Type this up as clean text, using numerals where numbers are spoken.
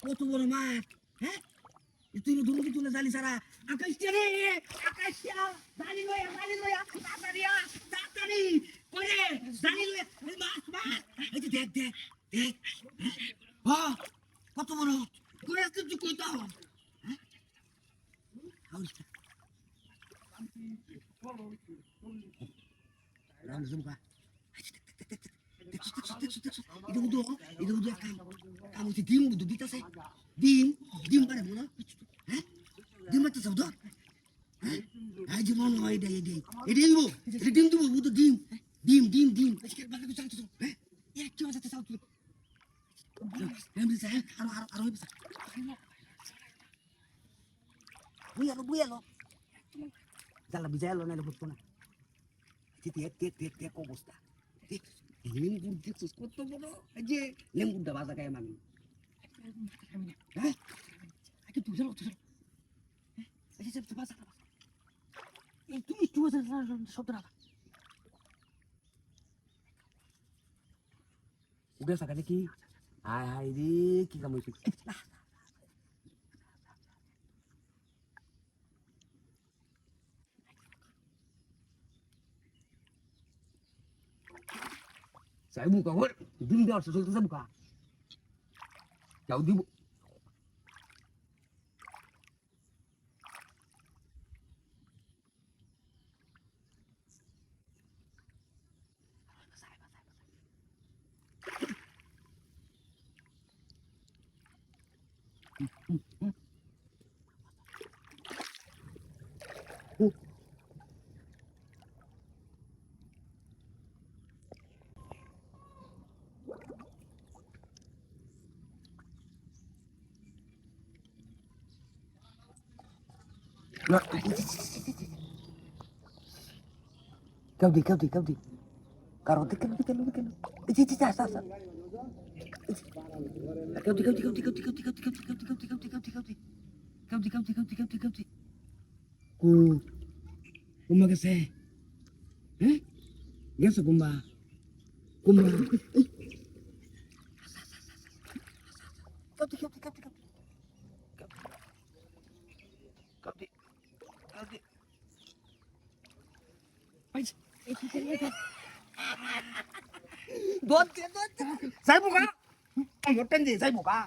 কত বড় মাঠ, হ্যাঁ? তুই দুর্নীতি তুলে জালি সারা আকাশ রে, আকাশ জানি লয়া তাড়াতাড়ি তাড়াতাড়ি করে জানি লয়া মাছ মাছ এই যে দেখ দেখ দেখ হ্যাঁ কত বড় করে তুই কইতা হ্যাঁ রাম জুমকা এটা বুঝো কাম হচ্ছে ডিম বুঝো দিতেছে ডিম পারে না হ্যাঁ ডিম মারতে চাও তো হ্যাঁ এই যে মনে হয় এটা ডিম দিব বুঝো ডিম বাকি তো চালছো হ্যাঁ এক কি বাজাতে চাও তুই আরো বুয়ালো জালা বিজায়ালো না বুঝতো না দেখ অবস্থা দেখ লেঙ্গুর দেখছিস কত বড় এই যে লেঙ্গুরটা বাজা খায় আমি হ্যাঁ আগে তুই চলো বাজা তুমি একটু শব্দ রাখা উঠে থাকা দেখি হায় রে কি কাম হয়েছে saya buka woi dindar sesuatu saya buka jauh di kau di karote kau di asa kau di kumba kasi eh gasa kumba kau di Doon. Saya buka. Ay, hotel di. Saya buka.